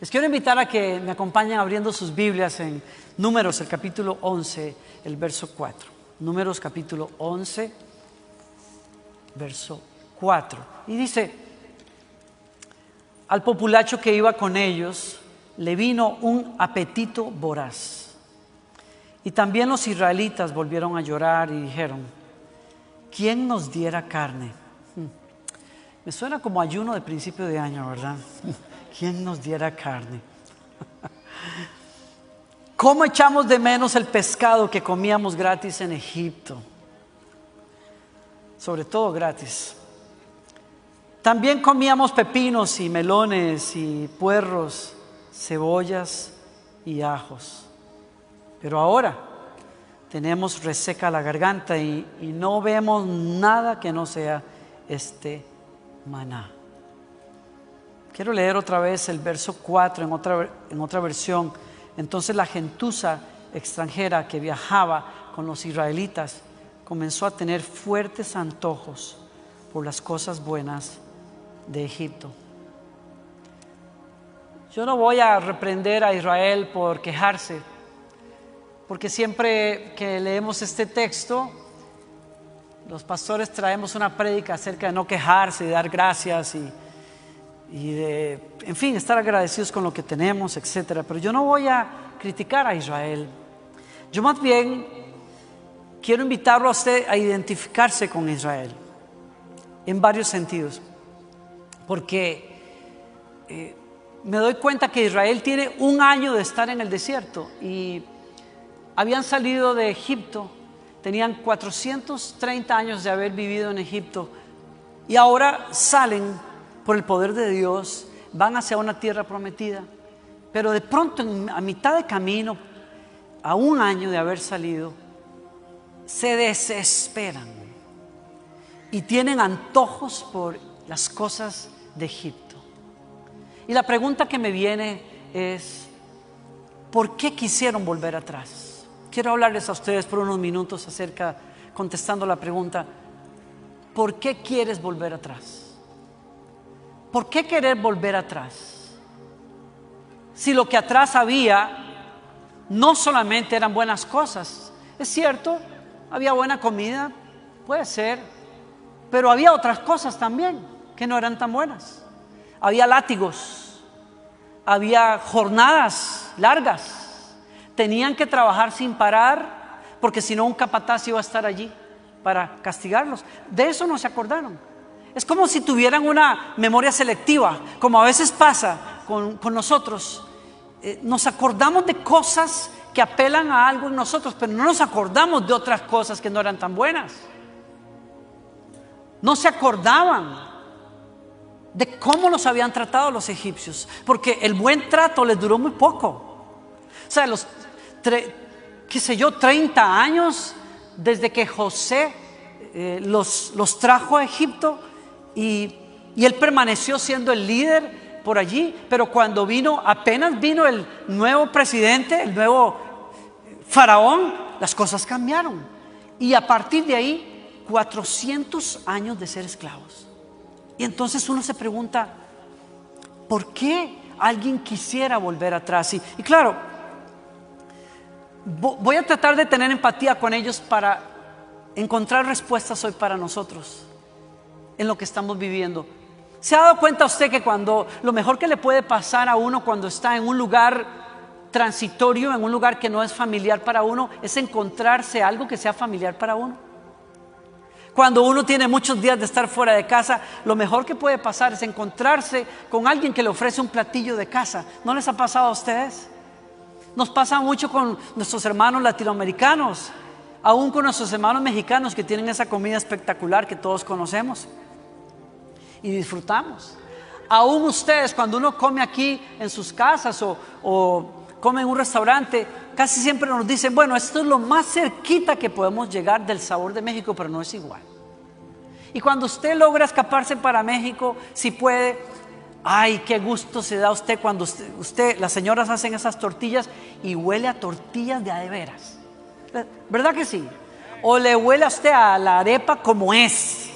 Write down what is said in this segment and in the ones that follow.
Les quiero invitar a que me acompañen abriendo sus Biblias en Números, el capítulo 11, el verso 4. Números capítulo 11, verso 4. Y dice: al populacho que iba con ellos le vino un apetito voraz. Y también los israelitas volvieron a llorar y dijeron: ¿quién nos diera carne? Me suena como ayuno de principio de año, ¿verdad? ¿Quién nos diera carne? ¿Cómo echamos de menos el pescado que comíamos gratis en Egipto? Sobre todo gratis. También comíamos pepinos y melones y puerros, cebollas y ajos. Pero ahora tenemos reseca la garganta y no vemos nada que no sea este maná. Quiero leer otra vez el verso 4 en otra versión. Entonces la gentuza extranjera que viajaba con los israelitas comenzó a tener fuertes antojos por las cosas buenas de Egipto. Yo no voy a reprender a Israel por quejarse, porque siempre que leemos este texto, los pastores traemos una prédica acerca de no quejarse, de dar gracias y de, en fin, estar agradecidos con lo que tenemos, etcétera. Pero yo no voy a criticar a Israel. Yo más bien quiero invitarlo a usted a identificarse con Israel en varios sentidos, porque me doy cuenta que Israel tiene un año de estar en el desierto y habían salido de Egipto, tenían 430 años de haber vivido en Egipto y ahora salen por el poder de Dios, van hacia una tierra prometida, pero de pronto a mitad de camino, a un año de haber salido, se desesperan y tienen antojos por las cosas de Egipto. Y la pregunta que me viene es: ¿por qué quisieron volver atrás? Quiero hablarles a ustedes por unos minutos contestando la pregunta: ¿por qué quieres volver atrás? ¿Por qué querer volver atrás? Si lo que atrás había no solamente eran buenas cosas. Es cierto, había buena comida, puede ser, pero había otras cosas también que no eran tan buenas. Había látigos, había jornadas largas, tenían que trabajar sin parar, porque si no un capataz iba a estar allí para castigarlos. De eso no se acordaron. Es como si tuvieran una memoria selectiva, como a veces pasa con nosotros. Nos acordamos de cosas que apelan a algo en nosotros, pero no nos acordamos de otras cosas que no eran tan buenas. No se acordaban de cómo los habían tratado los egipcios, porque el buen trato les duró muy poco. O sea, 30 años desde que José los trajo a Egipto, y él permaneció siendo el líder por allí, pero cuando apenas vino el nuevo presidente, el nuevo faraón, las cosas cambiaron. Y a partir de ahí, 400 años de ser esclavos. Y entonces uno se pregunta: ¿por qué alguien quisiera volver atrás? Y claro, voy a tratar de tener empatía con ellos para encontrar respuestas hoy para nosotros en lo que estamos viviendo. ¿Se ha dado cuenta usted que lo mejor que le puede pasar a uno cuando está en un lugar transitorio, en un lugar que no es familiar para uno, es encontrarse algo que sea familiar para uno? Cuando uno tiene muchos días de estar fuera de casa, lo mejor que puede pasar es encontrarse con alguien que le ofrece un platillo de casa. ¿No les ha pasado a ustedes? Nos pasa mucho con nuestros hermanos latinoamericanos, aún con nuestros hermanos mexicanos que tienen esa comida espectacular que todos conocemos y disfrutamos. Aún ustedes, cuando uno come aquí en sus casas o come en un restaurante, casi siempre nos dicen: bueno, esto es lo más cerquita que podemos llegar del sabor de México, pero no es igual. Y cuando usted logra escaparse para México, si puede, ay, qué gusto se da usted cuando las señoras hacen esas tortillas y huele a tortillas de a de veras. ¿Verdad que sí? O le huele a usted a la arepa como es,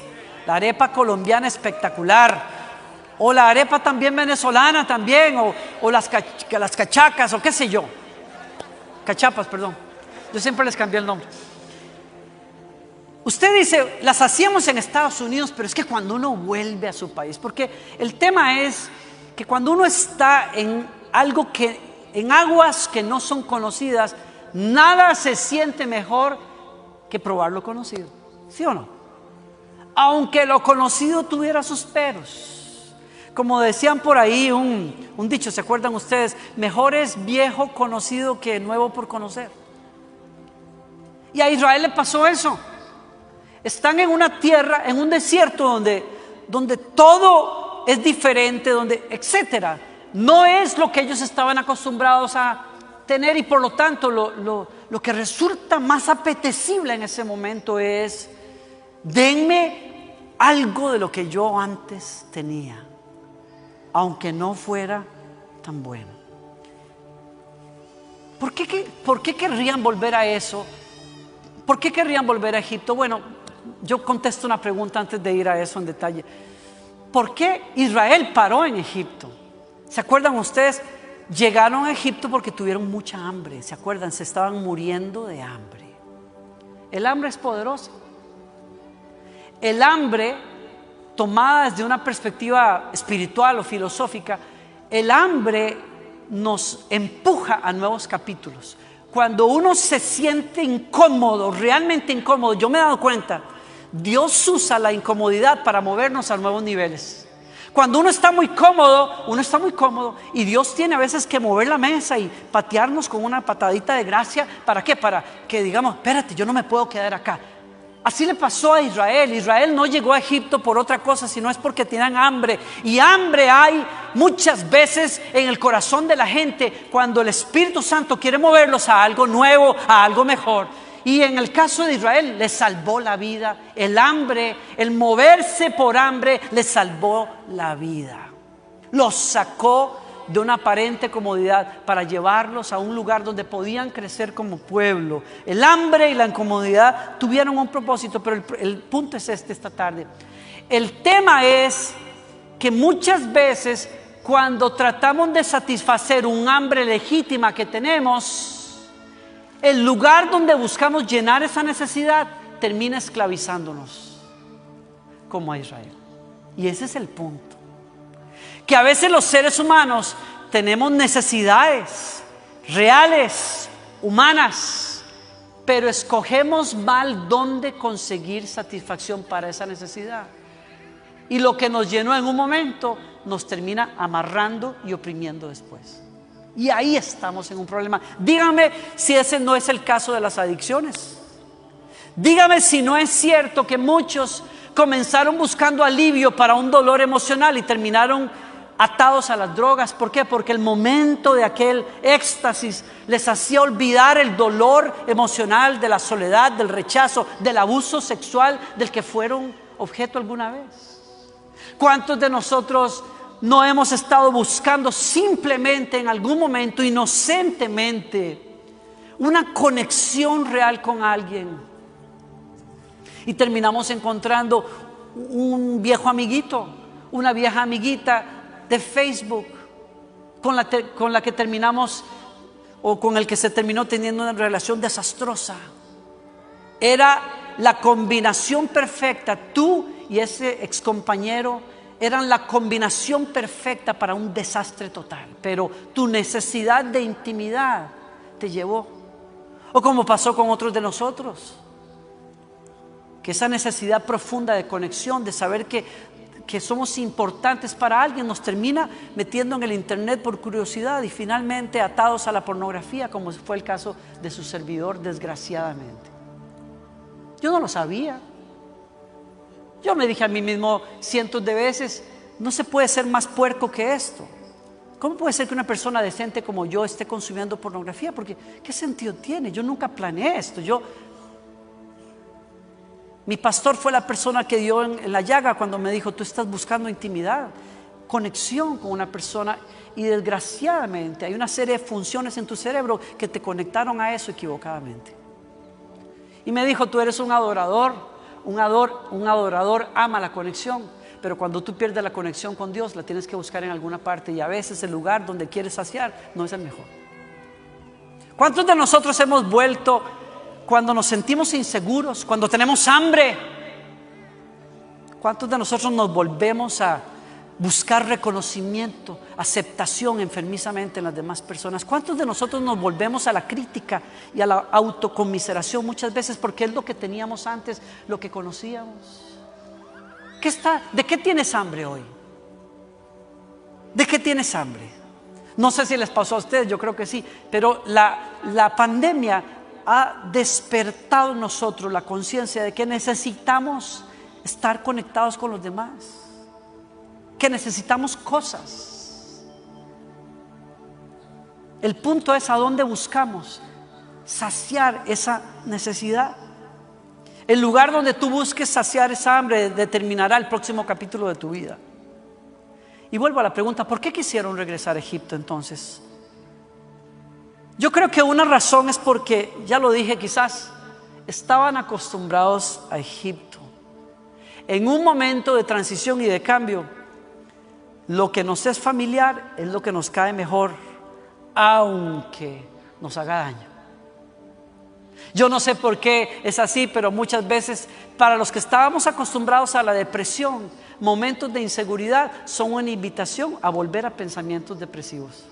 la arepa colombiana espectacular, O la arepa también venezolana también, o las cachacas, o qué sé yo. Cachapas, perdón. Yo siempre les cambié el nombre. Usted dice, las hacíamos en Estados Unidos, pero es que cuando uno vuelve a su país, porque el tema es que cuando uno está en algo en aguas que no son conocidas, nada se siente mejor que probar lo conocido, ¿sí o no? Aunque lo conocido tuviera sus peros. Como decían por ahí un dicho, ¿se acuerdan ustedes? Mejor es viejo conocido que nuevo por conocer. Y a Israel le pasó eso. Están en una tierra, en un desierto donde todo es diferente, etcétera. No es lo que ellos estaban acostumbrados a tener, y por lo tanto lo que resulta más apetecible en ese momento es: denme algo de lo que yo antes tenía, aunque no fuera tan bueno. ¿Por qué querrían volver a eso? ¿Por qué querrían volver a Egipto? Bueno, yo contesto una pregunta antes de ir a eso en detalle. ¿Por qué Israel paró en Egipto? ¿Se acuerdan ustedes? Llegaron a Egipto porque tuvieron mucha hambre. ¿Se acuerdan? Se estaban muriendo de hambre. El hambre es poderosa. El hambre, tomada desde una perspectiva espiritual o filosófica, el hambre nos empuja a nuevos capítulos. Cuando uno se siente incómodo, realmente incómodo, yo me he dado cuenta, Dios usa la incomodidad para movernos a nuevos niveles. Cuando uno está muy cómodo y Dios tiene a veces que mover la mesa y patearnos con una patadita de gracia. ¿Para qué? Para que digamos, espérate, yo no me puedo quedar acá. Así le pasó a Israel. Israel no llegó a Egipto por otra cosa, sino es porque tenían hambre. Y hambre hay muchas veces en el corazón de la gente cuando el Espíritu Santo quiere moverlos a algo nuevo, a algo mejor. Y en el caso de Israel les salvó la vida. El hambre, el moverse por hambre, les salvó la vida. Los sacó de una aparente comodidad para llevarlos a un lugar donde podían crecer como pueblo. El hambre y la incomodidad tuvieron un propósito, pero el punto es esta tarde. El tema es que muchas veces cuando tratamos de satisfacer un hambre legítima que tenemos, el lugar donde buscamos llenar esa necesidad termina esclavizándonos, como a Israel. Y ese es el punto. Que a veces los seres humanos tenemos necesidades reales, humanas, pero escogemos mal dónde conseguir satisfacción para esa necesidad. Y lo que nos llenó en un momento nos termina amarrando y oprimiendo después. Y ahí estamos en un problema. Dígame si ese no es el caso de las adicciones. Dígame si no es cierto que muchos comenzaron buscando alivio para un dolor emocional y terminaron atados a las drogas. ¿Por qué? Porque el momento de aquel éxtasis les hacía olvidar el dolor emocional de la soledad, del rechazo, del abuso sexual del que fueron objeto alguna vez. ¿Cuántos de nosotros no hemos estado buscando simplemente en algún momento inocentemente una conexión real con alguien y terminamos encontrando un viejo amiguito, una vieja amiguita de Facebook con la que terminamos o con el que se terminó teniendo una relación desastrosa? Era la combinación perfecta. Tú y ese excompañero eran la combinación perfecta para un desastre total, pero tu necesidad de intimidad te llevó. O como pasó con otros de nosotros, que esa necesidad profunda de conexión, de saber que somos importantes para alguien, nos termina metiendo en el internet por curiosidad y finalmente atados a la pornografía, como fue el caso de su servidor, desgraciadamente. Yo no lo sabía. Yo me dije a mí mismo cientos de veces, no se puede ser más puerco que esto. ¿Cómo puede ser que una persona decente como yo esté consumiendo pornografía? Porque ¿qué sentido tiene? Yo nunca planeé esto. Mi pastor fue la persona que dio en la llaga cuando me dijo, tú estás buscando intimidad, conexión con una persona, y desgraciadamente hay una serie de funciones en tu cerebro que te conectaron a eso equivocadamente. Y me dijo, tú eres un adorador. Un adorador ama la conexión, pero cuando tú pierdes la conexión con Dios, la tienes que buscar en alguna parte, y a veces el lugar donde quieres saciar no es el mejor. ¿Cuántos de nosotros hemos vuelto cuando nos sentimos inseguros, cuando tenemos hambre? ¿Cuántos de nosotros nos volvemos a buscar reconocimiento, aceptación enfermizamente en las demás personas? ¿Cuántos de nosotros nos volvemos a la crítica y a la autocomiseración muchas veces porque es lo que teníamos antes, lo que conocíamos? ¿De qué tienes hambre hoy? ¿De qué tienes hambre? No sé si les pasó a ustedes, yo creo que sí, pero la pandemia ha despertado en nosotros la conciencia de que necesitamos estar conectados con los demás, que necesitamos cosas. El punto es a dónde buscamos saciar esa necesidad. El lugar donde tú busques saciar esa hambre determinará el próximo capítulo de tu vida. Y vuelvo a la pregunta, ¿por qué quisieron regresar a Egipto entonces? Yo creo que una razón es porque, ya lo dije, quizás estaban acostumbrados a Egipto. En un momento de transición y de cambio, lo que nos es familiar es lo que nos cae mejor, aunque nos haga daño. Yo no sé por qué es así, pero muchas veces para los que estábamos acostumbrados a la depresión, momentos de inseguridad son una invitación a volver a pensamientos depresivos.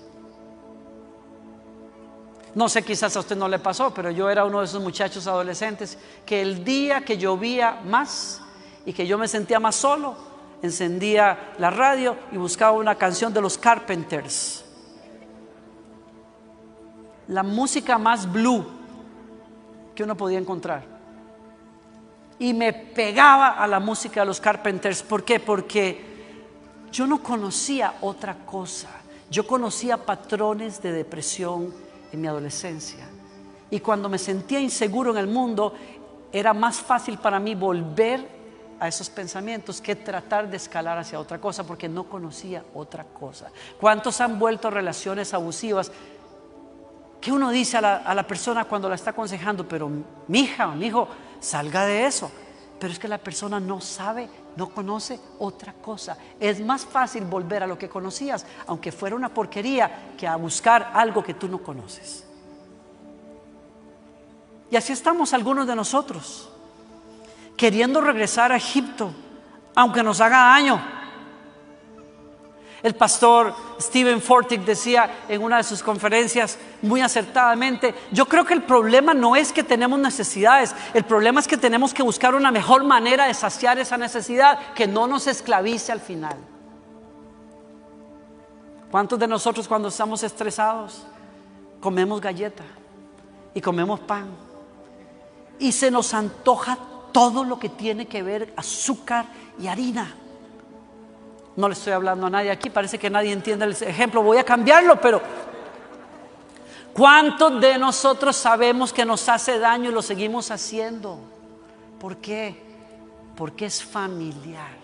No sé, quizás a usted no le pasó, pero yo era uno de esos muchachos adolescentes que el día que llovía más y que yo me sentía más solo, encendía la radio y buscaba una canción de los Carpenters, la música más blue que uno podía encontrar, y me pegaba a la música de los Carpenters. ¿Por qué? Porque yo no conocía otra cosa. Yo conocía patrones de depresión en mi adolescencia, y cuando me sentía inseguro en el mundo, era más fácil para mí volver a esos pensamientos que tratar de escalar hacia otra cosa, porque no conocía otra cosa. ¿Cuántos han vuelto a relaciones abusivas que uno dice a la persona cuando la está aconsejando, pero mija, mijo, salga de eso? Pero es que la persona no sabe, no conoce otra cosa. Es más fácil volver a lo que conocías, aunque fuera una porquería, que a buscar algo que tú no conoces. Y así estamos algunos de nosotros, queriendo regresar a Egipto, aunque nos haga daño. El pastor Stephen Furtick decía en una de sus conferencias muy acertadamente: yo creo que el problema no es que tenemos necesidades, el problema es que tenemos que buscar una mejor manera de saciar esa necesidad que no nos esclavice al final. ¿Cuántos de nosotros cuando estamos estresados comemos galleta y comemos pan y se nos antoja todo lo que tiene que ver azúcar y harina? No le estoy hablando a nadie aquí, parece que nadie entiende el ejemplo, voy a cambiarlo, pero ¿cuántos de nosotros sabemos que nos hace daño y lo seguimos haciendo? ¿Por qué? Porque es familiar,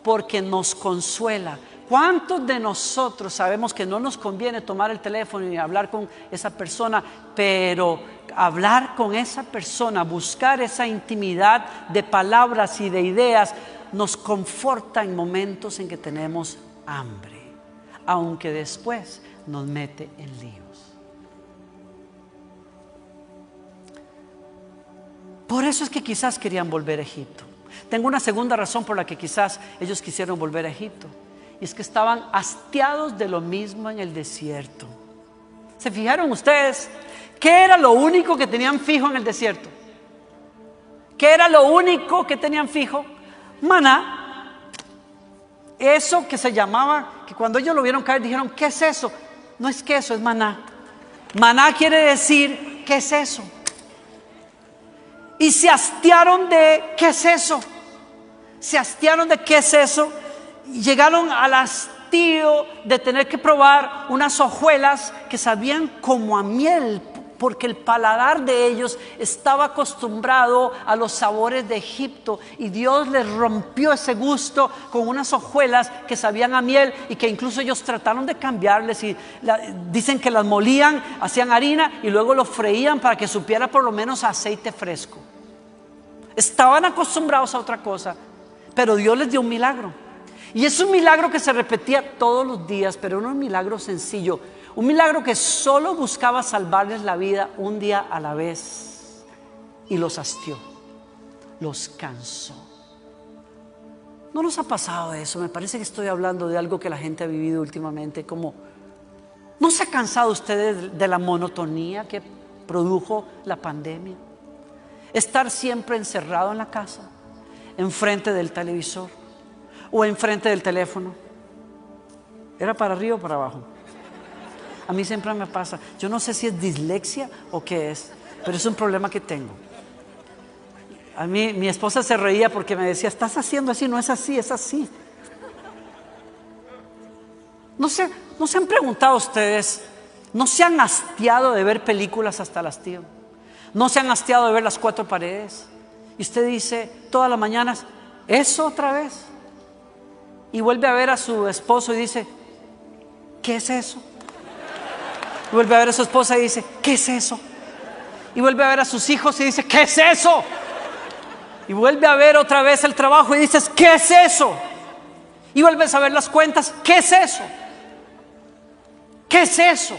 porque nos consuela. ¿Cuántos de nosotros sabemos que no nos conviene tomar el teléfono y hablar con esa persona, pero hablar con esa persona, buscar esa intimidad de palabras y de ideas, nos conforta en momentos en que tenemos hambre, aunque después nos mete en líos? Por eso es que quizás querían volver a Egipto. Tengo una segunda razón por la que quizás ellos quisieron volver a Egipto, y es que estaban hastiados de lo mismo en el desierto. ¿Se fijaron ustedes qué era lo único que tenían fijo en el desierto? ¿Qué era lo único que tenían fijo? Maná. Eso que se llamaba, que cuando ellos lo vieron caer dijeron: ¿qué es eso? No es queso, es maná. Maná quiere decir, ¿qué es eso? Y se hastiaron de, ¿qué es eso? Se hastiaron de, ¿qué es eso? Y llegaron al hastío de tener que probar unas hojuelas que sabían como a miel, porque el paladar de ellos estaba acostumbrado a los sabores de Egipto, y Dios les rompió ese gusto con unas hojuelas que sabían a miel, y que incluso ellos trataron de cambiarles, y dicen que las molían, hacían harina y luego lo freían para que supiera por lo menos a aceite fresco. Estaban acostumbrados a otra cosa, pero Dios les dio un milagro. Y es un milagro que se repetía todos los días, pero era un milagro sencillo. Un milagro que solo buscaba salvarles la vida un día a la vez. Y los hastió, los cansó. ¿No nos ha pasado eso? Me parece que estoy hablando de algo que la gente ha vivido últimamente. Como, ¿no se ha cansado ustedes de la monotonía que produjo la pandemia? Estar siempre encerrado en la casa, enfrente del televisor o enfrente del teléfono. ¿Era para arriba o para abajo? A mí siempre me pasa. Yo no sé si es dislexia o qué es, pero es un problema que tengo. A mí, mi esposa se reía porque me decía, estás haciendo así, no es así, es así. ¿No se han preguntado ustedes, no se han hastiado de ver películas hasta el hastío? ¿No se han hastiado de ver Las Cuatro Paredes? Y usted dice todas las mañanas, ¿eso otra vez? Y vuelve a ver a su esposo y dice, ¿qué es eso? Y vuelve a ver a su esposa y dice, ¿qué es eso? Y vuelve a ver a sus hijos y dice, ¿qué es eso? Y vuelve a ver otra vez el trabajo y dices, ¿qué es eso? Y vuelves a ver las cuentas, ¿qué es eso? ¿Qué es eso?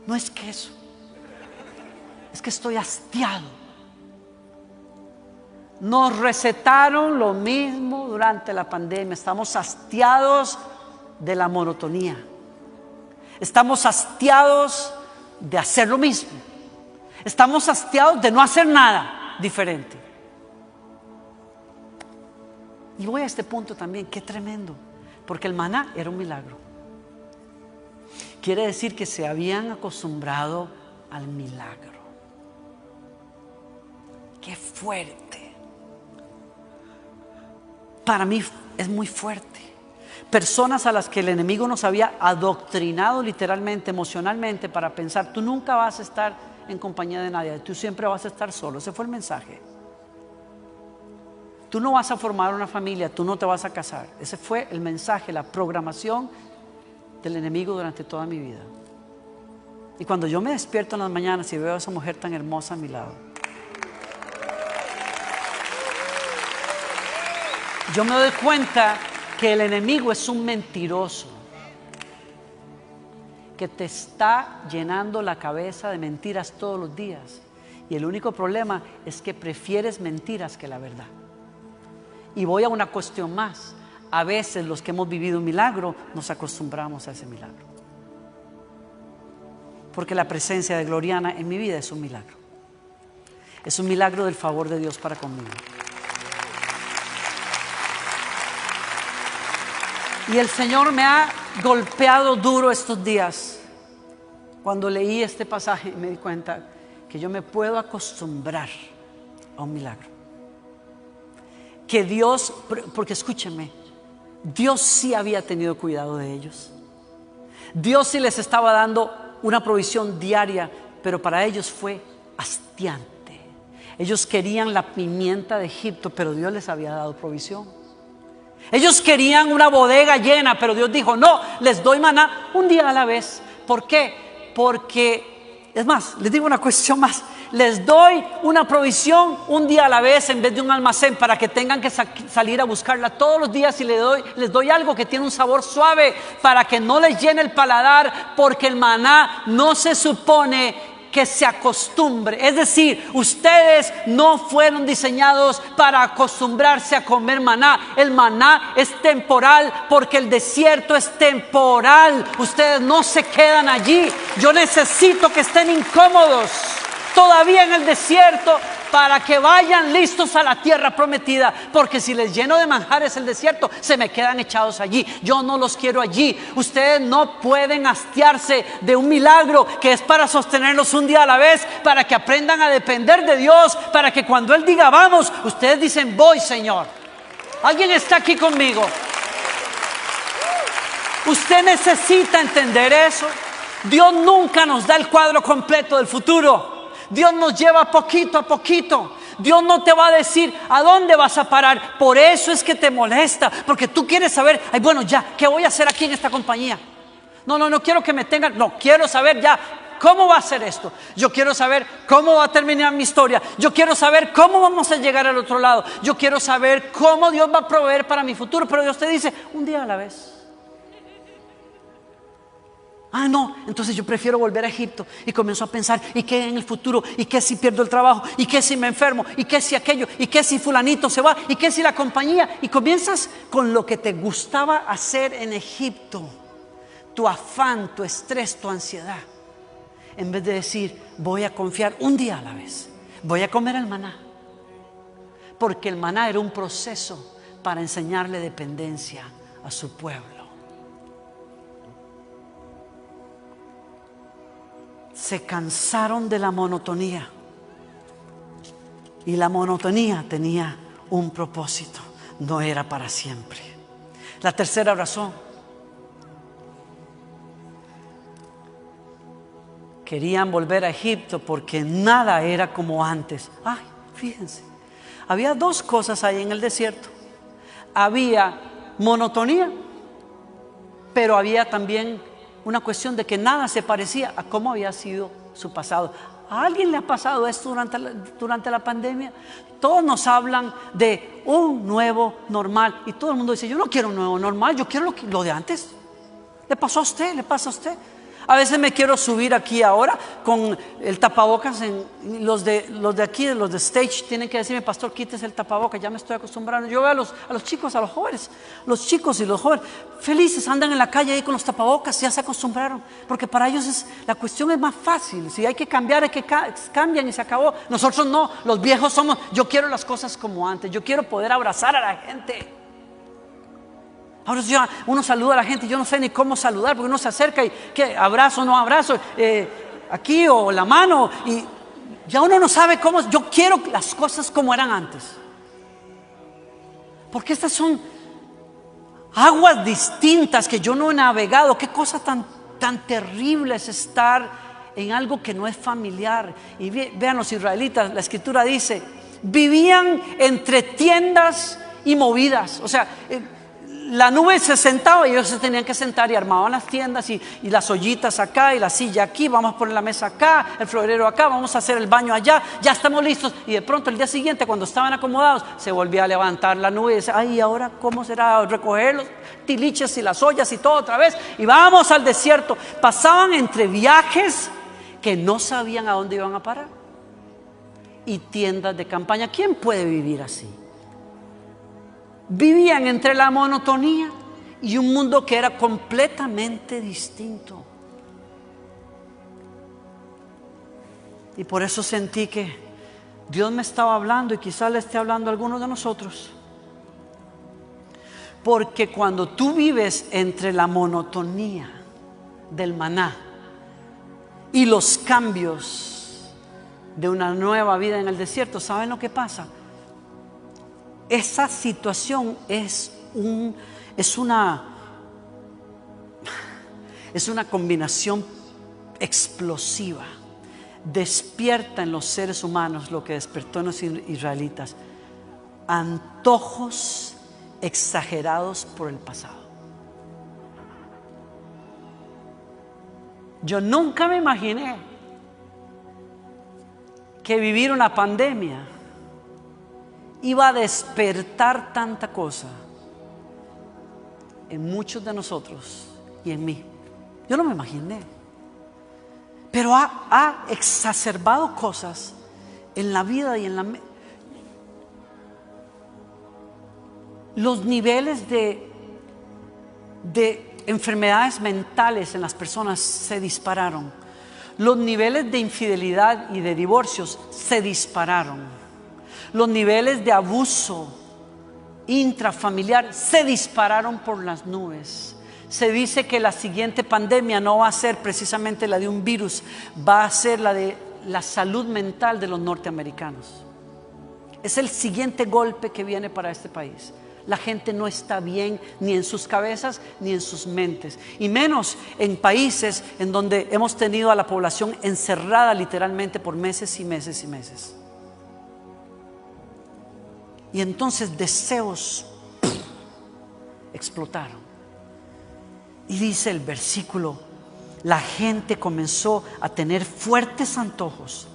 No es que eso, es que estoy hastiado. Nos recetaron lo mismo durante la pandemia. Estamos hastiados de la monotonía. Estamos hastiados de hacer lo mismo. Estamos hastiados de no hacer nada diferente. Y voy a este punto también, qué tremendo, porque el maná era un milagro. Quiere decir que se habían acostumbrado al milagro. Qué fuerte. Para mí es muy fuerte. Personas a las que el enemigo nos había adoctrinado literalmente, emocionalmente, para pensar, tú nunca vas a estar en compañía de nadie, tú siempre vas a estar solo. Ese fue el mensaje. Tú no vas a formar una familia, tú no te vas a casar. Ese fue el mensaje, la programación del enemigo durante toda mi vida. Y cuando yo me despierto en las mañanas y veo a esa mujer tan hermosa a mi lado, yo me doy cuenta que el enemigo es un mentiroso que te está llenando la cabeza de mentiras todos los días. Y el único problema es que prefieres mentiras que la verdad. Y voy a una cuestión más. A veces los que hemos vivido un milagro nos acostumbramos a ese milagro. Porque la presencia de Gloriana en mi vida es un milagro. Es un milagro del favor de Dios para conmigo. Y el Señor me ha golpeado duro estos días. Cuando leí este pasaje me di cuenta que yo me puedo acostumbrar a un milagro. Que Dios, porque escúchenme, Dios sí había tenido cuidado de ellos. Dios sí les estaba dando una provisión diaria, pero para ellos fue hastiante. Ellos querían la pimienta de Egipto, pero Dios les había dado provisión. Ellos querían una bodega llena, pero Dios dijo, no, les doy maná un día a la vez. ¿Por qué? Porque, es más, les digo una cuestión más. Les doy una provisión un día a la vez en vez de un almacén para que tengan que salir a buscarla todos los días, y les doy algo que tiene un sabor suave para que no les llene el paladar, porque el maná no se supone que se acostumbre. Es decir, ustedes no fueron diseñados para acostumbrarse a comer maná. El maná es temporal porque el desierto es temporal. Ustedes no se quedan allí. Yo necesito que estén incómodos todavía en el desierto para que vayan listos a la tierra prometida, porque si les lleno de manjares el desierto, se me quedan echados allí. Yo no los quiero allí. Ustedes no pueden hastiarse de un milagro que es para sostenerlos un día a la vez, para que aprendan a depender de Dios, para que cuando Él diga vamos, ustedes dicen voy, Señor. ¿Alguien está aquí conmigo? Usted necesita entender eso. Dios nunca nos da el cuadro completo del futuro. Dios nos lleva poquito a poquito. Dios no te va a decir a dónde vas a parar. Por eso es que te molesta, porque tú quieres saber, bueno, ya, ¿qué voy a hacer aquí en esta compañía? No quiero que me tengan, no, quiero saber ya cómo va a ser esto. Yo quiero saber cómo va a terminar mi historia. Yo quiero saber cómo vamos a llegar al otro lado. Yo quiero saber cómo Dios va a proveer para mi futuro. Pero Dios te dice, un día a la vez. Ah, no, entonces yo prefiero volver a Egipto. Y comienzo a pensar, ¿y qué en el futuro? ¿Y qué si pierdo el trabajo? ¿Y qué si me enfermo? ¿Y qué si aquello? ¿Y qué si fulanito se va? ¿Y qué si la compañía? Y comienzas con lo que te gustaba hacer en Egipto. Tu afán, tu estrés, tu ansiedad. En vez de decir, voy a confiar un día a la vez. Voy a comer el maná. Porque el maná era un proceso para enseñarle dependencia a su pueblo. Se cansaron de la monotonía. Y la monotonía tenía un propósito. No era para siempre. La tercera razón. Querían volver a Egipto porque nada era como antes. Ay, fíjense. Había dos cosas ahí en el desierto. Había monotonía, pero había también una cuestión de que nada se parecía a cómo había sido su pasado. ¿A alguien le ha pasado esto durante la pandemia? Todos nos hablan de un nuevo normal y todo el mundo dice, yo no quiero un nuevo normal, yo quiero lo de antes. ¿Le pasó a usted? ¿Le pasa a usted? A veces me quiero subir aquí ahora con el tapabocas. Los de aquí, los de stage, tienen que decirme, pastor, quítese el tapabocas, ya me estoy acostumbrando. Yo veo a los chicos, a los jóvenes, los chicos y los jóvenes felices, andan en la calle ahí con los tapabocas, ya se acostumbraron, porque para ellos la cuestión es más fácil. Si hay que cambiar, hay que cambian y se acabó. Nosotros no, los viejos somos, yo quiero las cosas como antes, yo quiero poder abrazar a la gente. Ahora uno saluda a la gente y yo no sé ni cómo saludar, porque uno se acerca y ¿qué? Abrazo, no abrazo, aquí o la mano, y ya uno no sabe cómo. Yo quiero las cosas como eran antes, porque estas son aguas distintas que yo no he navegado. Qué cosa tan terrible es estar en algo que no es familiar. Y vean los israelitas, la escritura dice, vivían entre tiendas y movidas. O sea, la nube se sentaba y ellos se tenían que sentar y armaban las tiendas y las ollitas acá y la silla aquí, vamos a poner la mesa acá, el florero acá, vamos a hacer el baño allá, ya estamos listos. Y de pronto el día siguiente, cuando estaban acomodados, se volvía a levantar la nube y decía, ay, ahora cómo será recoger los tiliches y las ollas y todo otra vez, y vamos al desierto. Pasaban entre viajes que no sabían a dónde iban a parar y tiendas de campaña. ¿Quién puede vivir así? Vivían entre la monotonía y un mundo que era completamente distinto. Y por eso sentí que Dios me estaba hablando, y quizás le esté hablando a algunos de nosotros. Porque cuando tú vives entre la monotonía del maná y los cambios de una nueva vida en el desierto, ¿saben lo que pasa? Esa situación es una combinación explosiva. Despierta en los seres humanos lo que despertó en los israelitas: antojos exagerados por el pasado. Yo nunca me imaginé que vivir una pandemia iba a despertar tanta cosa en muchos de nosotros y en mí. Yo no me imaginé, pero ha exacerbado cosas en la vida y en los niveles de enfermedades mentales en las personas se dispararon. Los niveles de infidelidad y de divorcios se dispararon. Los niveles de abuso intrafamiliar se dispararon por las nubes. Se dice que la siguiente pandemia no va a ser precisamente la de un virus, va a ser la de la salud mental de los norteamericanos. Es el siguiente golpe que viene para este país. La gente no está bien ni en sus cabezas ni en sus mentes, y menos en países en donde hemos tenido a la población encerrada literalmente por meses y meses y meses. Y entonces deseos explotaron. Y dice el versículo la gente comenzó a tener fuertes antojos,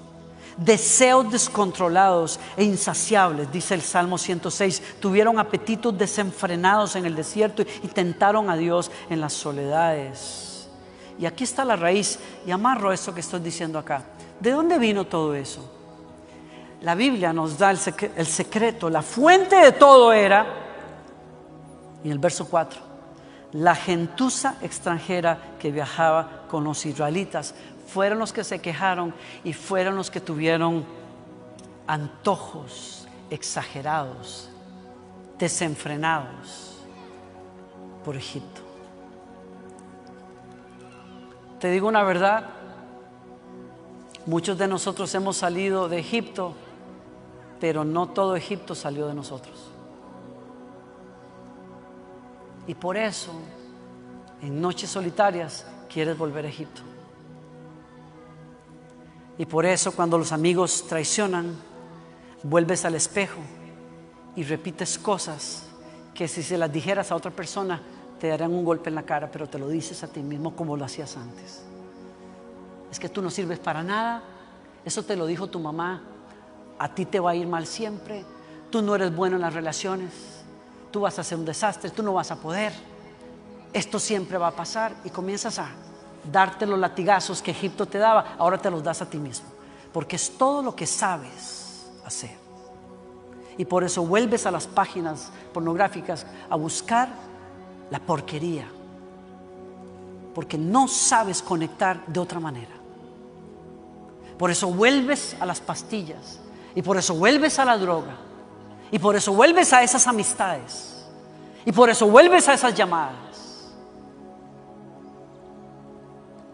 deseos descontrolados e insaciables, dice el Salmo 106. Tuvieron apetitos desenfrenados en el desierto y tentaron a Dios en las soledades. Y aquí está la raíz, y amarro esto que estoy diciendo acá. ¿De dónde vino todo eso? La Biblia nos da el secreto, la fuente de todo era, en el verso 4, la gentuza extranjera que viajaba con los israelitas. Fueron los que se quejaron y fueron los que tuvieron antojos exagerados, desenfrenados por Egipto. Te digo una verdad, muchos de nosotros hemos salido de Egipto, pero no todo Egipto salió de nosotros. Y por eso, en noches solitarias, quieres volver a Egipto. Y por eso, cuando los amigos traicionan, vuelves al espejo y repites cosas que si se las dijeras a otra persona, te darían un golpe en la cara, pero te lo dices a ti mismo como lo hacías antes. Es que tú no sirves para nada, eso te lo dijo tu mamá, a ti te va a ir mal siempre, tú no eres bueno en las relaciones, tú vas a ser un desastre, tú no vas a poder, esto siempre va a pasar, y comienzas a darte los latigazos que Egipto te daba, ahora te los das a ti mismo, porque es todo lo que sabes hacer. Y por eso vuelves a las páginas pornográficas a buscar la porquería, porque no sabes conectar de otra manera. Por eso vuelves a las pastillas, y por eso vuelves a la droga, y por eso vuelves a esas amistades, y por eso vuelves a esas llamadas,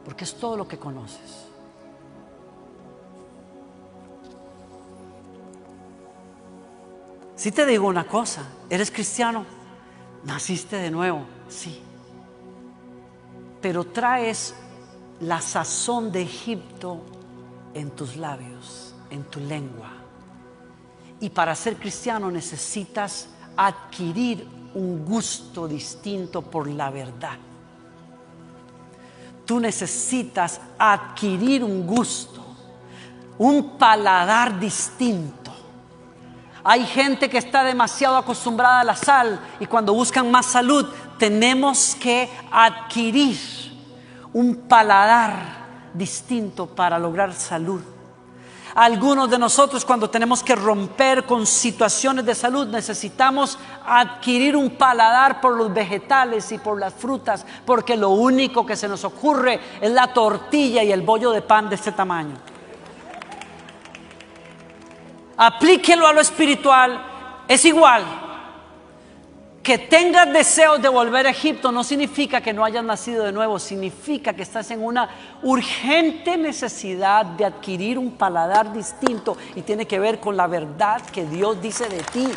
porque es todo lo que conoces. Si te digo una cosa, eres cristiano, naciste de nuevo, sí, pero traes la sazón de Egipto en tus labios, en tu lengua. Y para ser cristiano necesitas adquirir un gusto distinto por la verdad. Tú necesitas adquirir un gusto, un paladar distinto. Hay gente que está demasiado acostumbrada a la sal y cuando buscan más salud, tenemos que adquirir un paladar distinto para lograr salud. Algunos de nosotros, cuando tenemos que romper con situaciones de salud, necesitamos adquirir un paladar por los vegetales y por las frutas, porque lo único que se nos ocurre es la tortilla y el bollo de pan de este tamaño. Aplíquelo a lo espiritual, es igual. Que tengas deseos de volver a Egipto no significa que no hayas nacido de nuevo, significa que estás en una urgente necesidad de adquirir un paladar distinto y tiene que ver con la verdad que Dios dice de ti.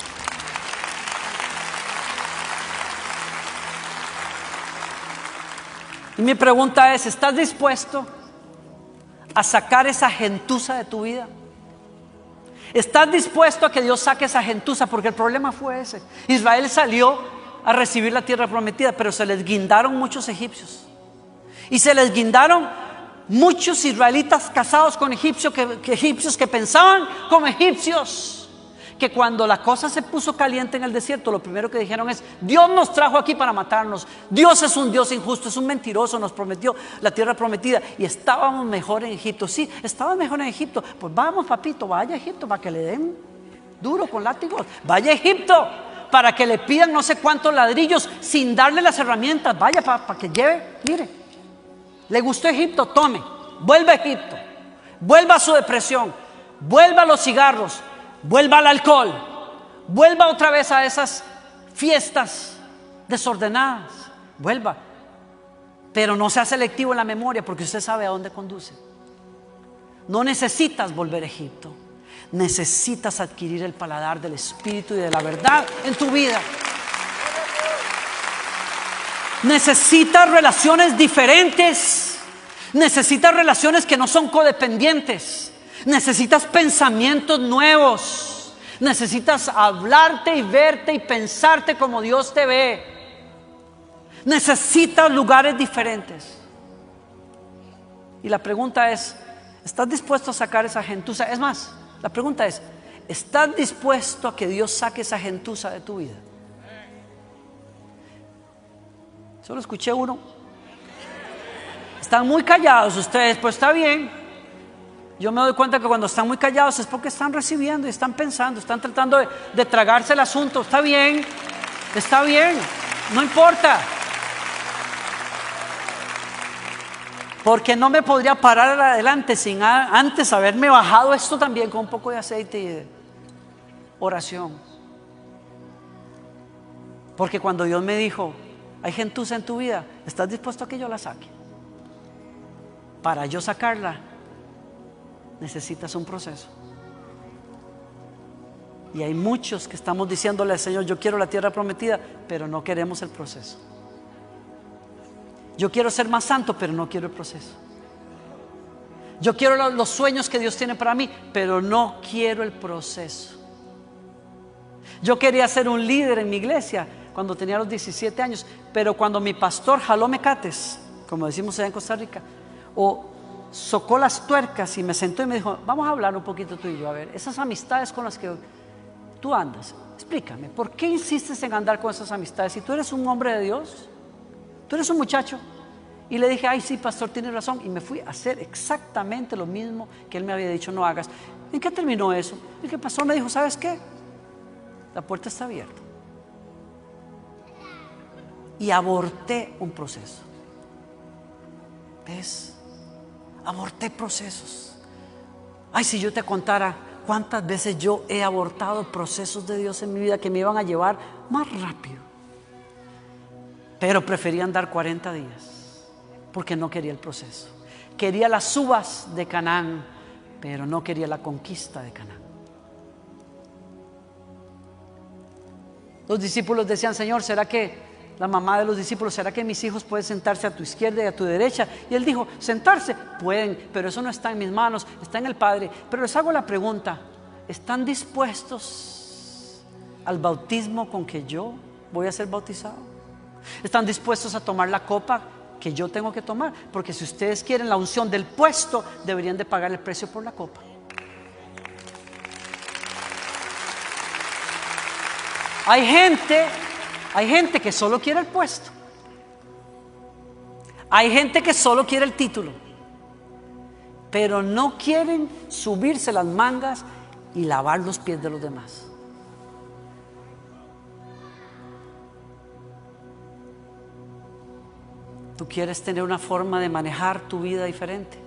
Y mi pregunta es, ¿estás dispuesto a sacar esa gentuza de tu vida? ¿Estás dispuesto a que Dios saque esa gentuza? Porque el problema fue ese. Israel salió a recibir la tierra prometida, pero se les guindaron muchos egipcios. Y se les guindaron muchos israelitas casados con egipcios que pensaban como egipcios. Que cuando la cosa se puso caliente en el desierto, lo primero que dijeron es: Dios nos trajo aquí para matarnos. Dios es un Dios injusto, es un mentiroso, nos prometió la tierra prometida y estábamos mejor en Egipto. Sí, estábamos mejor en Egipto. Pues vamos, papito, vaya a Egipto para que le den duro con látigos. Vaya a Egipto para que le pidan no sé cuántos ladrillos sin darle las herramientas. Vaya para que lleve, mire, le gustó Egipto, tome, vuelva a Egipto, vuelva a su depresión, vuelva a los cigarros, vuelva al alcohol, vuelva otra vez a esas fiestas desordenadas, vuelva, pero no sea selectivo en la memoria, porque usted sabe a dónde conduce. No necesitas volver a Egipto, necesitas adquirir el paladar del Espíritu y de la verdad en tu vida. Necesitas relaciones diferentes, necesitas relaciones que no son codependientes. Necesitas pensamientos nuevos. Necesitas hablarte y verte y pensarte como Dios te ve. Necesitas lugares diferentes. Y la pregunta es, ¿estás dispuesto a sacar esa gentuza? Es más, la pregunta es, ¿estás dispuesto a que Dios saque esa gentuza de tu vida? Solo escuché uno. Están muy callados ustedes, pues está bien. Yo me doy cuenta que cuando están muy callados es porque están recibiendo y están pensando, están tratando de tragarse el asunto. Está bien, no importa. Porque no me podría parar adelante sin antes haberme bajado esto también con un poco de aceite y de oración. Porque cuando Dios me dijo, hay gentuza en tu vida, ¿estás dispuesto a que yo la saque? Para yo sacarla, necesitas un proceso. Y hay muchos que estamos diciéndole al Señor, yo quiero la tierra prometida, pero no queremos el proceso. Yo quiero ser más santo, pero no quiero el proceso. Yo quiero los sueños que Dios tiene para mí, pero no quiero el proceso. Yo quería ser un líder en mi iglesia cuando tenía los 17 años, pero cuando mi pastor jaló mecates, como decimos allá en Costa Rica, o socó las tuercas y me sentó y me dijo, vamos a hablar un poquito tú y yo, a ver, esas amistades con las que tú andas, explícame, ¿por qué insistes en andar con esas amistades? Si tú eres un hombre de Dios, tú eres un muchacho. Y le dije, ay sí, pastor, tiene razón, y me fui a hacer exactamente lo mismo que él me había dicho no hagas. ¿En qué terminó eso? Y que el pastor me dijo, ¿sabes qué? La puerta está abierta. Y aborté un proceso. ¿Ves? Aborté procesos. Ay, si yo te contara cuántas veces yo he abortado procesos de Dios en mi vida que me iban a llevar más rápido, pero preferí andar 40 días porque no quería el proceso. Quería las uvas de Canaán, pero no quería la conquista de Canaán. Los discípulos decían, Señor, ¿será que la mamá de los discípulos, será que mis hijos pueden sentarse a tu izquierda y a tu derecha? Y él dijo, sentarse, pueden, pero eso no está en mis manos, está en el Padre. Pero les hago la pregunta, ¿están dispuestos al bautismo con que yo voy a ser bautizado? ¿Están dispuestos a tomar la copa que yo tengo que tomar? Porque si ustedes quieren la unción del puesto, deberían de pagar el precio por la copa. Hay gente que solo quiere el puesto. Hay gente que solo quiere el título, pero no quieren subirse las mangas y lavar los pies de los demás. Tú quieres tener una forma de manejar tu vida diferente,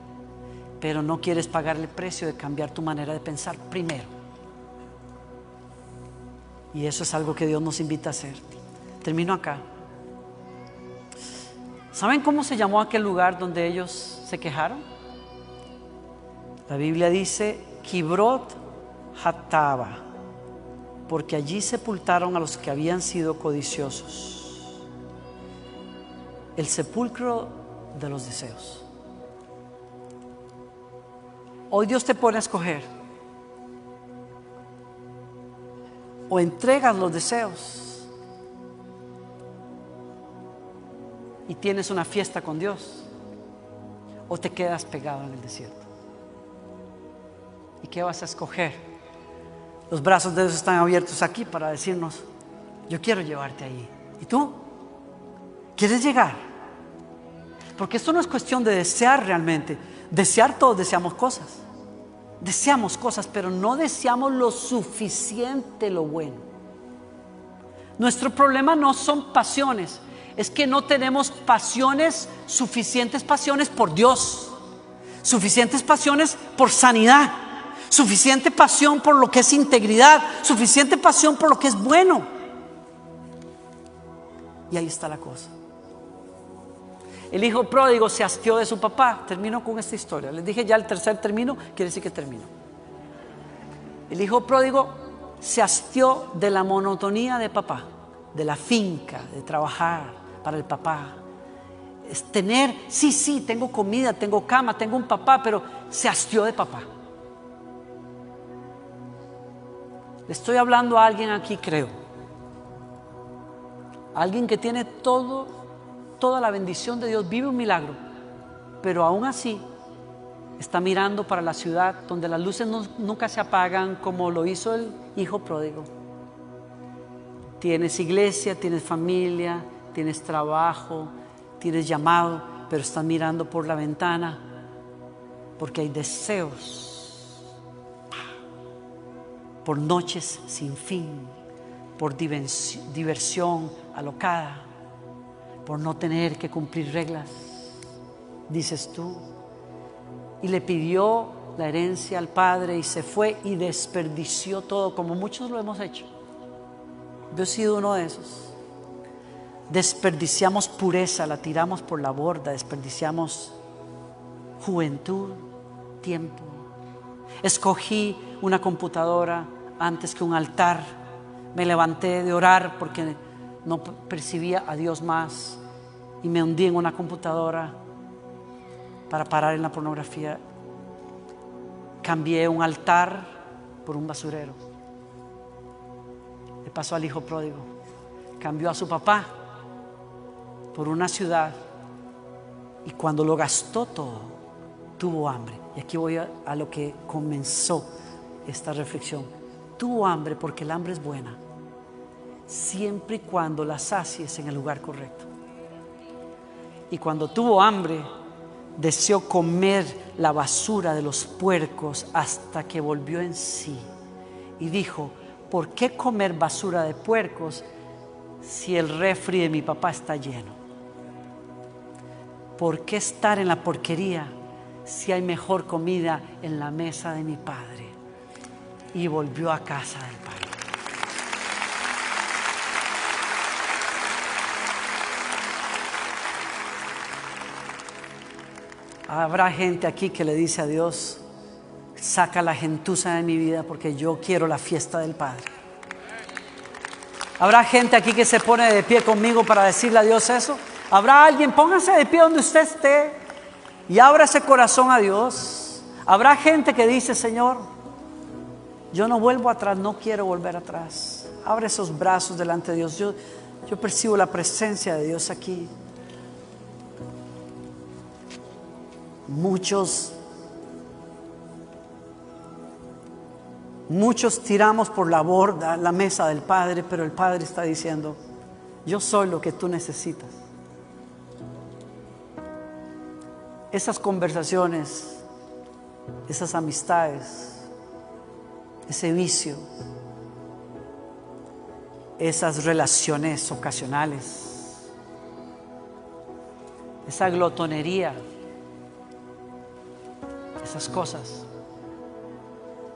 pero no quieres pagar el precio de cambiar tu manera de pensar primero. Y eso es algo que Dios nos invita a hacer. Termino acá. ¿Saben cómo se llamó aquel lugar donde ellos se quejaron? La Biblia dice Kibrot Hattava, porque allí sepultaron a los que habían sido codiciosos. El sepulcro de los deseos. Hoy Dios te pone a escoger: o entregas los deseos y tienes una fiesta con Dios, o te quedas pegado en el desierto. ¿Y qué vas a escoger? Los brazos de Dios están abiertos aquí para decirnos, yo quiero llevarte allí. ¿Y tú? ¿Quieres llegar? Porque esto no es cuestión de desear realmente. Desear, todos deseamos cosas. Deseamos cosas, pero no deseamos lo suficiente lo bueno. Nuestro problema no son pasiones, es que no tenemos pasiones, suficientes pasiones por Dios, suficientes pasiones por sanidad, suficiente pasión por lo que es integridad, suficiente pasión por lo que es bueno. Y ahí está la cosa. El hijo pródigo se hastió de su papá. Termino con esta historia. Les dije ya el tercer término, quiere decir que termino. El hijo pródigo se hastió de la monotonía de papá, de la finca, de trabajar para el papá. Es tener, sí, tengo comida, tengo cama, tengo un papá, pero se hastió de papá. Le estoy hablando a alguien aquí, creo. Alguien que tiene toda la bendición de Dios, vive un milagro, pero aún así Está mirando para la ciudad donde las luces nunca se apagan, como lo hizo el hijo pródigo. Tienes iglesia, tienes familia, tienes trabajo, tienes llamado, pero estás mirando por la ventana porque hay deseos por noches sin fin, por diversión alocada, por no tener que cumplir reglas, dices tú. Y le pidió la herencia al padre y se fue y desperdició todo, como muchos lo hemos hecho. Yo he sido uno de esos. Desperdiciamos pureza, la tiramos por la borda, desperdiciamos juventud, tiempo. Escogí una computadora antes que un altar. Me levanté de orar porque no percibía a Dios más y me hundí en una computadora para parar en la pornografía. Cambié un altar por un basurero. Le pasó al hijo pródigo. Cambió a su papá por una ciudad y cuando lo gastó todo, tuvo hambre. Y aquí voy a lo que comenzó esta reflexión. Tuvo hambre porque el hambre es buena, siempre y cuando la sacies en el lugar correcto. Y cuando tuvo hambre, deseó comer la basura de los puercos hasta que volvió en sí y dijo: ¿por qué comer basura de puercos si el refri de mi papá está lleno? ¿Por qué estar en la porquería si hay mejor comida en la mesa de mi padre? Y volvió a casa del padre. Habrá gente aquí que le dice a Dios: saca la gentuza de mi vida porque yo quiero la fiesta del Padre. Habrá gente aquí que se pone de pie conmigo para decirle a Dios eso. Habrá alguien, póngase de pie donde usted esté y abra ese corazón a Dios. Habrá gente que dice: Señor, yo no vuelvo atrás, no quiero volver atrás. Abre esos brazos delante de Dios. Yo percibo la presencia de Dios aquí. Muchos tiramos por la borda la mesa del Padre, pero el Padre está diciendo: yo soy lo que tú necesitas. Esas conversaciones, esas amistades, ese vicio, esas relaciones ocasionales, esa glotonería, esas cosas,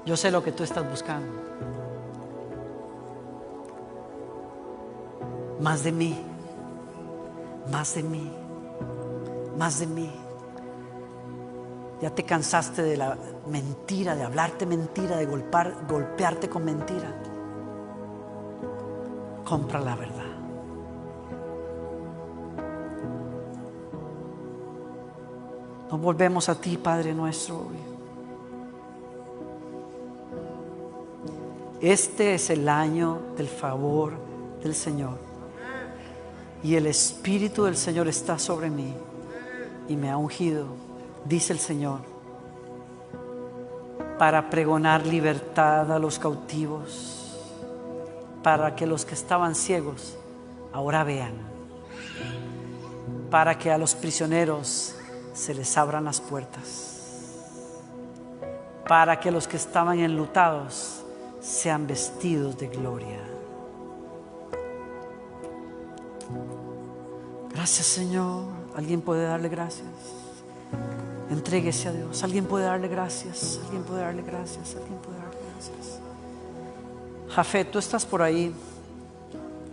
yo sé lo que tú estás buscando. Más de mí, más de mí, más de mí. Ya te cansaste de la mentira, de hablarte mentira, de golpearte con mentira. Compra la verdad. Nos volvemos a ti, Padre nuestro, hoy. Este es el año del favor del Señor. Y el Espíritu del Señor está sobre mí y me ha ungido, dice el Señor, para pregonar libertad a los cautivos, para que los que estaban ciegos ahora vean, para que a los prisioneros se les abran las puertas, para que los que estaban enlutados sean vestidos de gloria. Gracias, Señor. ¿Alguien puede darle gracias? Entréguese a Dios. ¿Alguien puede darle gracias? ¿Alguien puede darle gracias? ¿Alguien puede darle gracias? Jafet, tú estás por ahí.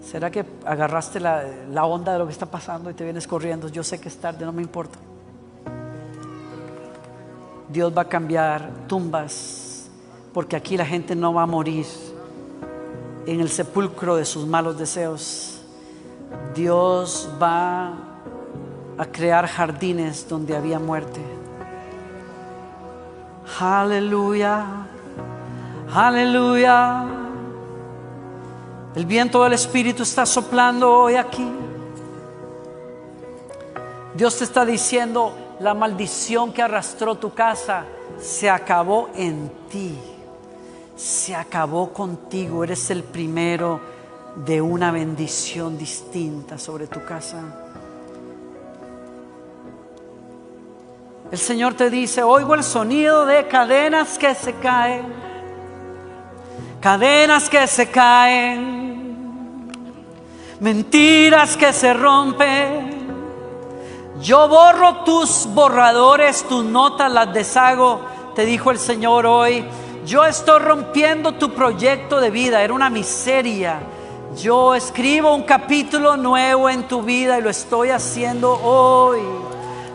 ¿Será que agarraste la onda de lo que está pasando y te vienes corriendo? Yo sé que es tarde, no me importa. Dios va a cambiar tumbas, porque aquí la gente no va a morir en el sepulcro de sus malos deseos. Dios va a crear jardines donde había muerte. Aleluya, aleluya. El viento del Espíritu está soplando hoy aquí. Dios te está diciendo: La maldición que arrastró tu casa se acabó en ti. Se acabó contigo. Eres el primero de una bendición distinta sobre tu casa. El Señor te dice: oigo el sonido de cadenas que se caen. Cadenas que se caen. Mentiras que se rompen. Yo borro tus borradores, tus notas las deshago, te dijo el Señor hoy. Yo estoy rompiendo tu proyecto de vida, era una miseria. Yo escribo un capítulo nuevo en tu vida y lo estoy haciendo hoy.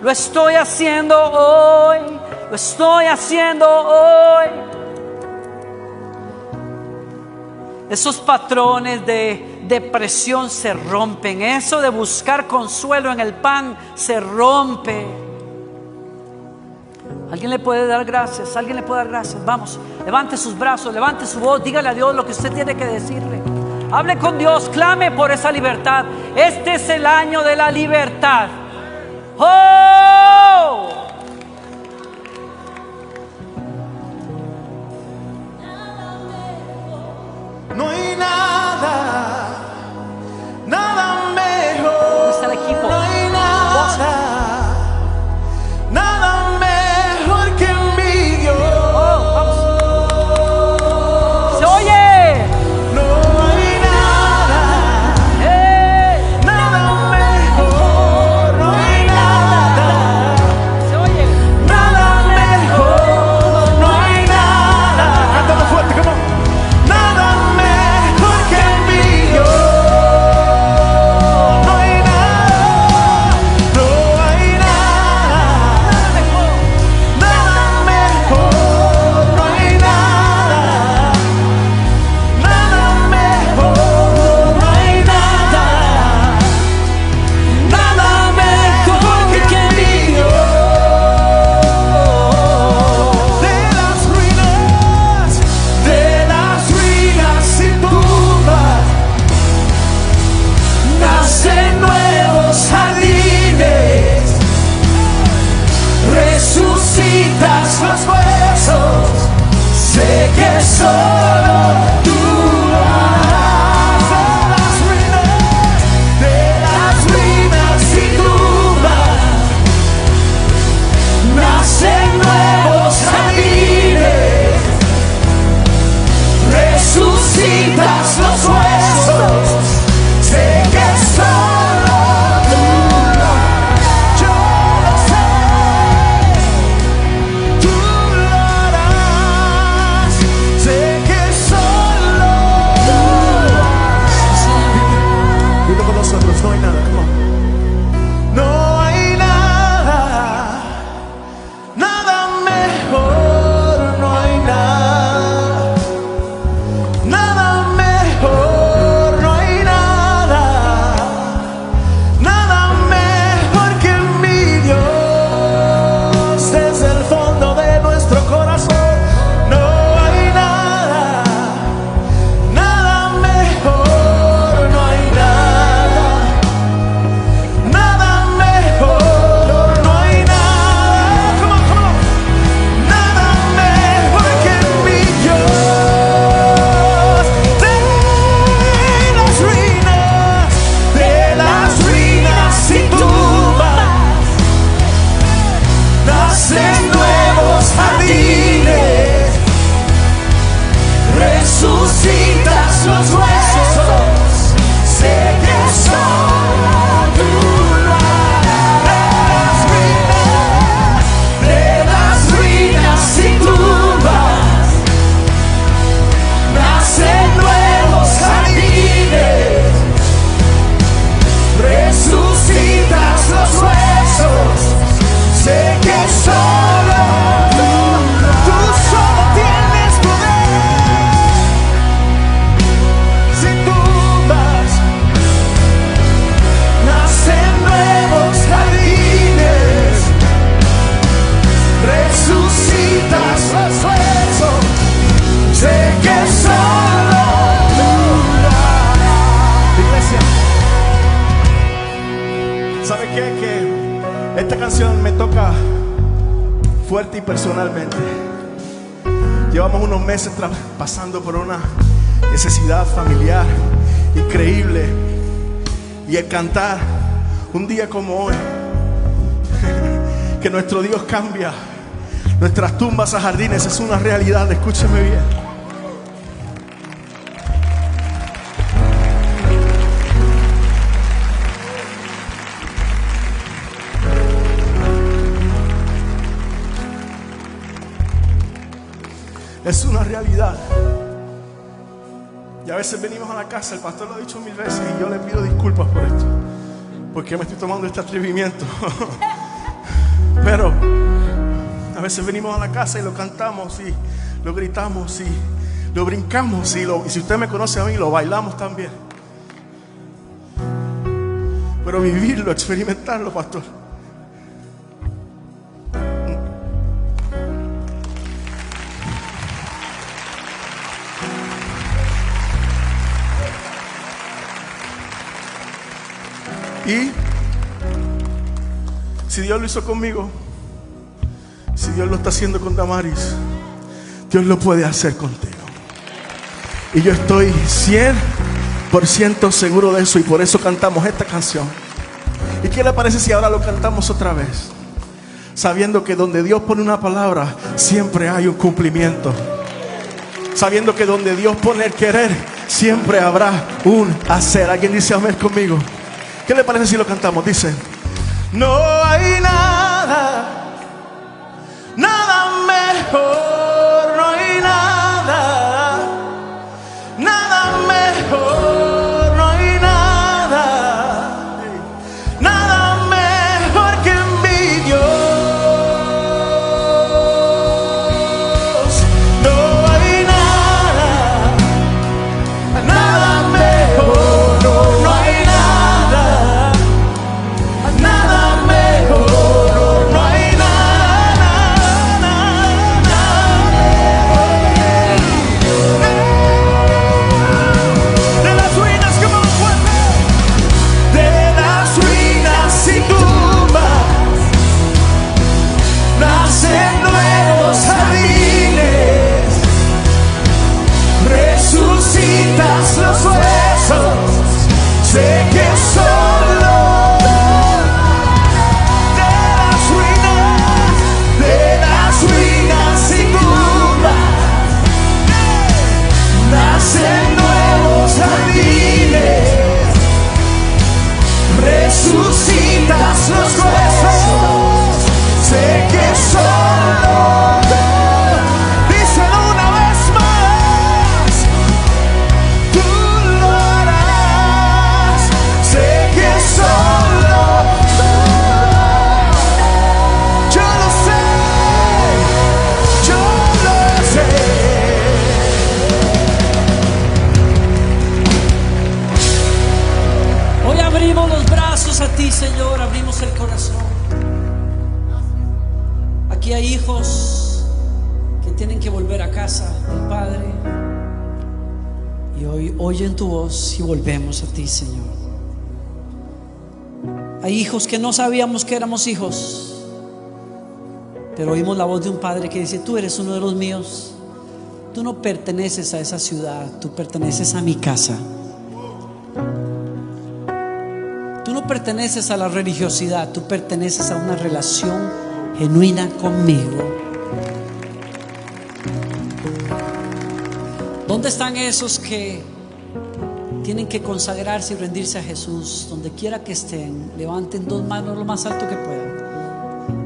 Lo estoy haciendo hoy. Lo estoy haciendo hoy. Esos patrones de depresión se rompen. Eso de buscar consuelo en el pan se rompe. ¿Alguien le puede dar gracias? ¿Alguien le puede dar gracias? Vamos, levante sus brazos, levante su voz, dígale a Dios lo que usted tiene que decirle. Hable con Dios, clame por esa libertad. Este es el año de la libertad. ¡Oh! No hay nada, nada mejor. ¿Dónde está el equipo? No hay nada, nada mejor que mi Dios. Oh, vamos. ¡Se oye! No hay nada, nada mejor. No hay nada, ¡Se oye! nada mejor. No hay nada. Cántalo fuerte, come on. Nada mejor que mi Dios. No hay nada, no hay nada, nada mejor. No hay nada, nada mejor. No hay nada, nada mejor que mi Dios. De las ruinas y tumbas nacen nuevos jardines. Resucitas los huesos. Sé que solo tú lo harás. De las ruinas y tumbas nacen nuevos jardines. Resucitas los huesos. Sé que solo tú lo harás. Yo lo sé. Tú lo harás. Sé que solo tú lo harás. Dilo con nosotros, no hay nada, come on. No hay nada, nada mejor. No hay nada, nada mejor. No hay nada, nada mejor que mi Dios. Desde el fondo de nuestro corazón, no hay nada, nada mejor. No hay nada, nada mejor. No hay nada, come on, come on. Nada mejor que mi Dios. De las ruinas y tumbas nacen nuevos jardines. Resucitas los huesos. Sé que solo tú lo harás. De las ruinas y tumbas nacen nuevos jardines. Resucitas los huesos. Sé que solo tú solo tienes poder. Sin tumbas nacen nuevos jardines. Resucitas los huesos. Sé que solo tú lo harás. Iglesia, ¿sabe qué? Que esta canción canción me toca fuerte y personalmente. Llevamos unos meses pasando por una necesidad familiar increíble, y el cantar un día como hoy que nuestro Dios cambia nuestras tumbas a jardines es una realidad. Escúcheme bien. Es una realidad. Y a veces venimos a la casa, el pastor lo ha dicho 1000 veces, y yo le pido disculpas por esto, porque me estoy tomando este atrevimiento. Pero a veces venimos a la casa y lo cantamos y lo gritamos y lo brincamos y si usted me conoce a mí, lo bailamos también. Pero vivirlo, experimentarlo, pastor, y si Dios lo hizo conmigo, si Dios lo está haciendo con Damaris, Dios lo puede hacer contigo. Y yo estoy 100% seguro de eso, y por eso cantamos esta canción. ¿Y qué le parece si ahora lo cantamos otra vez? Sabiendo que donde Dios pone una palabra, siempre hay un cumplimiento. Sabiendo que donde Dios pone el querer, siempre habrá un hacer. ¿Alguien dice amén conmigo? ¿Qué le parece si lo cantamos? Dice: no hay nada, nada mejor, no hay nada, nada mejor, no hay nada, nada mejor que mi Dios. No hay nada, nada mejor, no hay nada. Los huesos, sé que solo de las ruinas y tumbas nacen nuevos jardines, resucitas los huesos, sé que solo. Díselo una vez más. Hoy abrimos los brazos a ti, Señor, abrimos el corazón. Aquí hay hijos que tienen que volver a casa del Padre, y hoy oyen tu voz y volvemos a ti, Señor. Hay hijos que no sabíamos que éramos hijos, pero oímos la voz de un Padre que dice: tú eres uno de los míos. Tú no perteneces a esa ciudad, tú perteneces a mi casa. Tú no perteneces a la religiosidad, tú perteneces a una relación genuina conmigo. ¿Dónde están esos que tienen que consagrarse y rendirse a Jesús? Donde quiera que estén, levanten 2 manos lo más alto que puedan.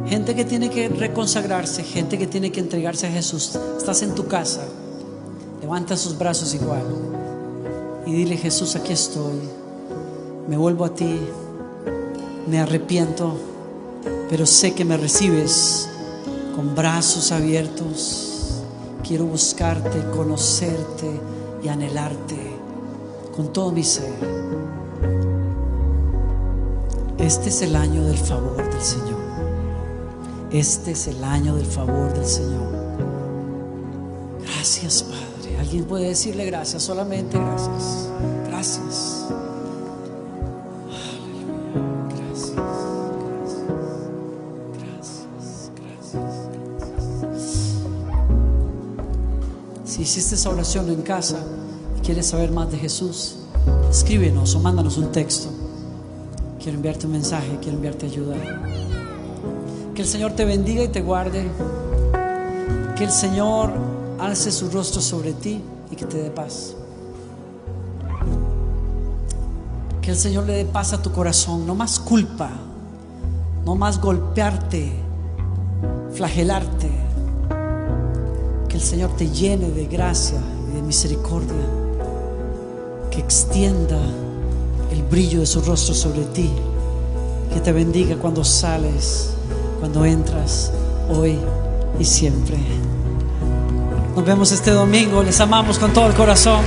Gente que tiene que reconsagrarse, gente que tiene que entregarse a Jesús. Estás en tu casa, levanta sus brazos igual y dile: Jesús, aquí estoy, me vuelvo a ti, me arrepiento, pero sé que me recibes con brazos abiertos. Quiero buscarte, conocerte y anhelarte con todo mi ser. Este es el año del favor del Señor. Este es el año del favor del Señor. Gracias, Padre. ¿Alguien puede decirle gracias? Solamente gracias. Gracias. Aleluya. Gracias. Gracias. Si hiciste esa oración en casa y quieres saber más de Jesús, escríbenos o mándanos un texto. Quiero enviarte un mensaje, quiero enviarte ayuda. Que el Señor te bendiga y te guarde. Que el Señor alce su rostro sobre ti y que te dé paz. Que el Señor le dé paz a tu corazón. No más culpa, no más golpearte, flagelarte. Que el Señor te llene de gracia y de misericordia. Que extienda el brillo de su rostro sobre ti. Que te bendiga cuando sales, cuando entras, hoy y siempre. Nos vemos este domingo. Les amamos con todo el corazón.